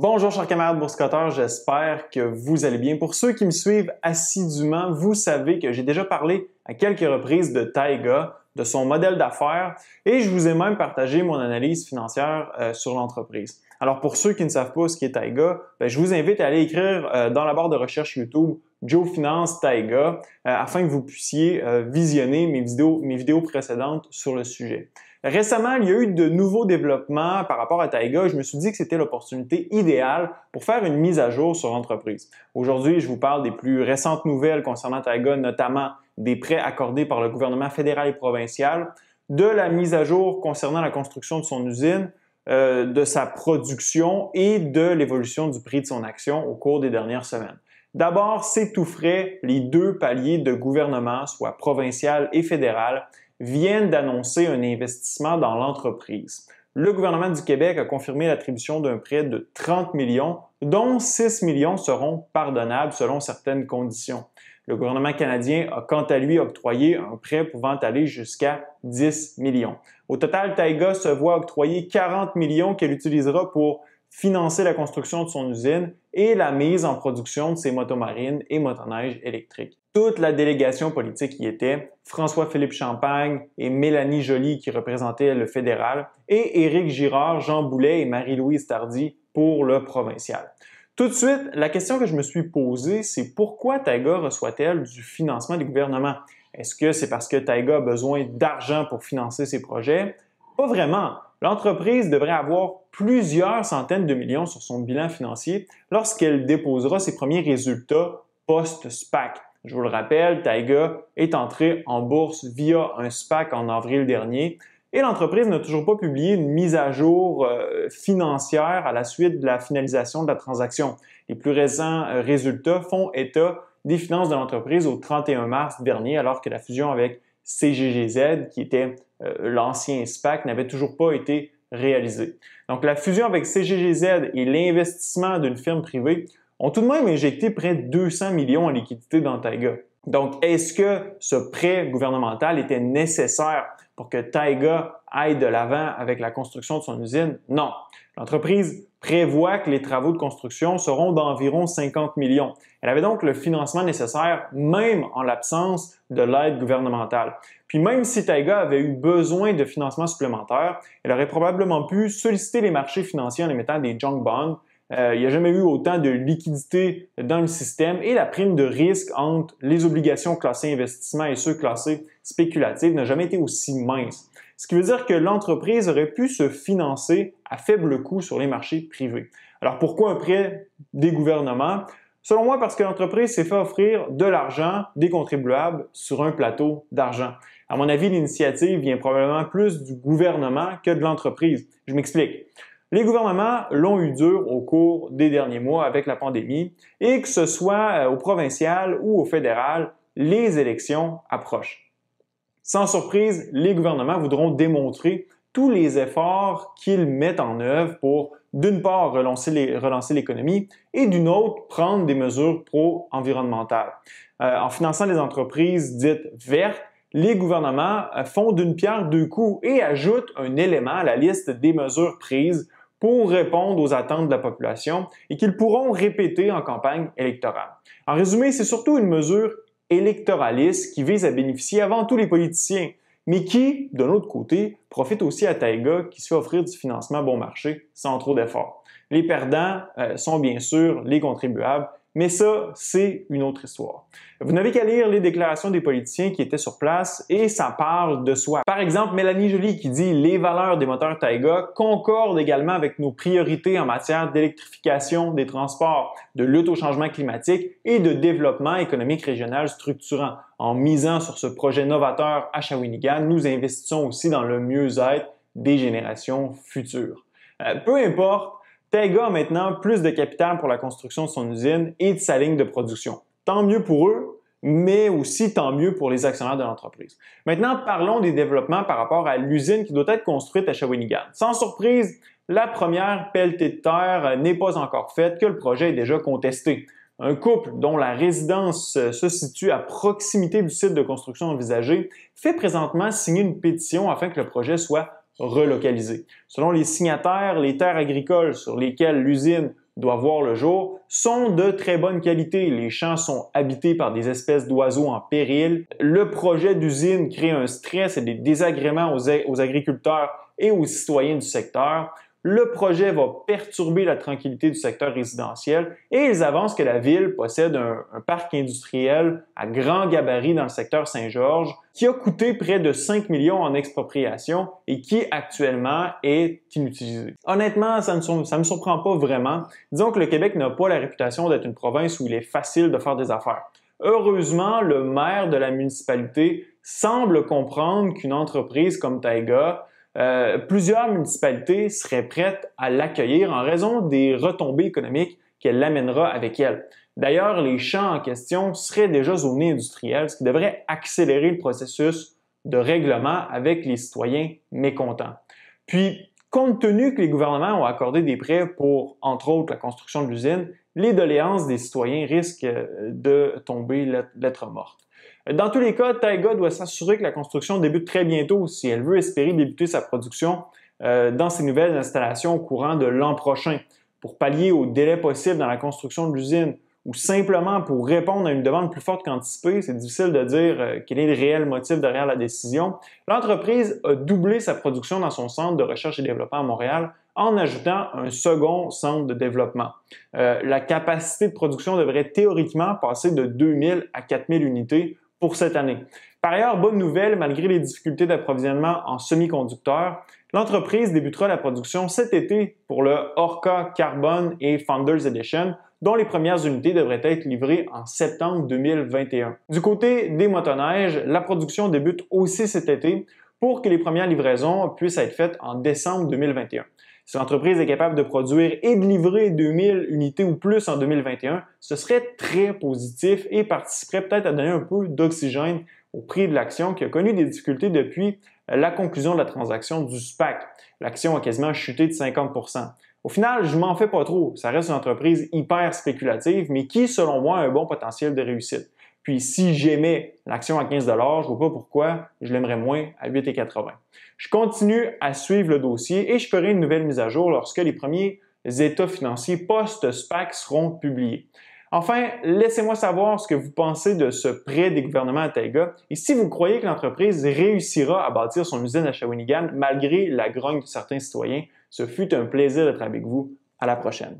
Bonjour chers camarades boursicotteurs, j'espère que vous allez bien. Pour ceux qui me suivent assidûment, vous savez que j'ai déjà parlé à quelques reprises de Taiga, de son modèle d'affaires et je vous ai même partagé mon analyse financière sur l'entreprise. Alors pour ceux qui ne savent pas ce qu'est Taiga, je vous invite à aller écrire dans la barre de recherche YouTube Joe Finance Taiga afin que vous puissiez visionner mes vidéos précédentes sur le sujet. Récemment, il y a eu de nouveaux développements par rapport à Taiga. Je me suis dit que c'était l'opportunité idéale pour faire une mise à jour sur l'entreprise. Aujourd'hui, je vous parle des plus récentes nouvelles concernant Taiga, notamment des prêts accordés par le gouvernement fédéral et provincial, de la mise à jour concernant la construction de son usine, de sa production et de l'évolution du prix de son action au cours des dernières semaines. D'abord, c'est tout frais, les deux paliers de gouvernement, soit provincial et fédéral, viennent d'annoncer un investissement dans l'entreprise. Le gouvernement du Québec a confirmé l'attribution d'un prêt de 30 millions, dont 6 millions seront pardonnables selon certaines conditions. Le gouvernement canadien a quant à lui octroyé un prêt pouvant aller jusqu'à 10 millions. Au total, Taiga se voit octroyer 40 millions qu'elle utilisera pour financer la construction de son usine et la mise en production de ses motomarines et motoneiges électriques. Toute la délégation politique y était, François-Philippe Champagne et Mélanie Joly qui représentaient le fédéral et Éric Girard, Jean Boulet et Marie-Louise Tardy pour le provincial. Tout de suite, la question que je me suis posée, c'est pourquoi Taiga reçoit-elle du financement des gouvernements? Est-ce que c'est parce que Taiga a besoin d'argent pour financer ses projets? Pas vraiment. L'entreprise devrait avoir plusieurs centaines de millions sur son bilan financier lorsqu'elle déposera ses premiers résultats post-SPAC. Je vous le rappelle, Taiga est entrée en bourse via un SPAC en avril dernier et l'entreprise n'a toujours pas publié une mise à jour financière à la suite de la finalisation de la transaction. Les plus récents résultats font état des finances de l'entreprise au 31 mars dernier alors que la fusion avec CGGZ, qui était l'ancien SPAC, n'avait toujours pas été réalisée. Donc la fusion avec CGGZ et l'investissement d'une firme privée ont tout de même injecté près de 200 millions en liquidité dans Taiga. Donc, est-ce que ce prêt gouvernemental était nécessaire pour que Taiga aille de l'avant avec la construction de son usine? Non. L'entreprise prévoit que les travaux de construction seront d'environ 50 millions. Elle avait donc le financement nécessaire, même en l'absence de l'aide gouvernementale. Puis même si Taiga avait eu besoin de financement supplémentaire, elle aurait probablement pu solliciter les marchés financiers en émettant des junk bonds. Il n'y a jamais eu autant de liquidité dans le système et la prime de risque entre les obligations classées investissement et ceux classés spéculatives n'a jamais été aussi mince. Ce qui veut dire que l'entreprise aurait pu se financer à faible coût sur les marchés privés. Alors pourquoi un prêt des gouvernements? Selon moi, parce que l'entreprise s'est fait offrir de l'argent des contribuables sur un plateau d'argent. À mon avis, l'initiative vient probablement plus du gouvernement que de l'entreprise. Je m'explique. Les gouvernements l'ont eu dur au cours des derniers mois avec la pandémie et que ce soit au provincial ou au fédéral, les élections approchent. Sans surprise, les gouvernements voudront démontrer tous les efforts qu'ils mettent en œuvre pour, d'une part, relancer l'économie et d'une autre, prendre des mesures pro-environnementales. En finançant les entreprises dites vertes, les gouvernements font d'une pierre deux coups et ajoutent un élément à la liste des mesures prises pour répondre aux attentes de la population et qu'ils pourront répéter en campagne électorale. En résumé, c'est surtout une mesure électoraliste qui vise à bénéficier avant tout les politiciens, mais qui, de l'autre côté, profite aussi à Taiga qui se fait offrir du financement bon marché sans trop d'efforts. Les perdants sont bien sûr les contribuables, mais ça, c'est une autre histoire. Vous n'avez qu'à lire les déclarations des politiciens qui étaient sur place et ça parle de soi. Par exemple, Mélanie Joly qui dit « Les valeurs des moteurs Taiga concordent également avec nos priorités en matière d'électrification des transports, de lutte au changement climatique et de développement économique régional structurant. En misant sur ce projet novateur à Shawinigan, nous investissons aussi dans le mieux-être des générations futures. » Peu importe, Taiga a maintenant plus de capital pour la construction de son usine et de sa ligne de production. Tant mieux pour eux, mais aussi tant mieux pour les actionnaires de l'entreprise. Maintenant, parlons des développements par rapport à l'usine qui doit être construite à Shawinigan. Sans surprise, la première pelletée de terre n'est pas encore faite, que le projet est déjà contesté. Un couple dont la résidence se situe à proximité du site de construction envisagé fait présentement signer une pétition afin que le projet soit relocalisé. Selon les signataires, les terres agricoles sur lesquelles l'usine doit voir le jour sont de très bonne qualité. Les champs sont habités par des espèces d'oiseaux en péril. Le projet d'usine crée un stress et des désagréments aux agriculteurs et aux citoyens du secteur. Le projet va perturber la tranquillité du secteur résidentiel et ils avancent que la ville possède un parc industriel à grand gabarit dans le secteur Saint-Georges qui a coûté près de 5 millions en expropriation et qui actuellement est inutilisé. Honnêtement, ça ne me surprend pas vraiment. Disons que le Québec n'a pas la réputation d'être une province où il est facile de faire des affaires. Heureusement, le maire de la municipalité semble comprendre qu'une entreprise comme Taiga plusieurs municipalités seraient prêtes à l'accueillir en raison des retombées économiques qu'elle amènera avec elle. D'ailleurs, les champs en question seraient déjà zonés industriels, ce qui devrait accélérer le processus de règlement avec les citoyens mécontents. Puis, compte tenu que les gouvernements ont accordé des prêts pour, entre autres, la construction de l'usine, les doléances des citoyens risquent de tomber lettre morte. Dans tous les cas, Taiga doit s'assurer que la construction débute très bientôt si elle veut espérer débuter sa production dans ses nouvelles installations au courant de l'an prochain. Pour pallier au délai possible dans la construction de l'usine ou simplement pour répondre à une demande plus forte qu'anticipée, c'est difficile de dire quel est le réel motif derrière la décision, l'entreprise a doublé sa production dans son centre de recherche et développement à Montréal en ajoutant un second centre de développement. La capacité de production devrait théoriquement passer de 2000 à 4000 unités pour cette année. Par ailleurs, bonne nouvelle, malgré les difficultés d'approvisionnement en semi-conducteurs, l'entreprise débutera la production cet été pour le Orca Carbon et Founders Edition, dont les premières unités devraient être livrées en septembre 2021. Du côté des motoneiges, la production débute aussi cet été pour que les premières livraisons puissent être faites en décembre 2021. Si l'entreprise est capable de produire et de livrer 2000 unités ou plus en 2021, ce serait très positif et participerait peut-être à donner un peu d'oxygène au prix de l'action qui a connu des difficultés depuis la conclusion de la transaction du SPAC. L'action a quasiment chuté de 50%. Au final, je m'en fais pas trop. Ça reste une entreprise hyper spéculative, mais qui, selon moi, a un bon potentiel de réussite. Puis si j'aimais l'action à 15 $, je ne vois pas pourquoi je l'aimerais moins à 8,80 $. Je continue à suivre le dossier et je ferai une nouvelle mise à jour lorsque les premiers états financiers post-SPAC seront publiés. Enfin, laissez-moi savoir ce que vous pensez de ce prêt des gouvernements à Taiga et si vous croyez que l'entreprise réussira à bâtir son usine à Shawinigan malgré la grogne de certains citoyens. Ce fut un plaisir d'être avec vous. À la prochaine.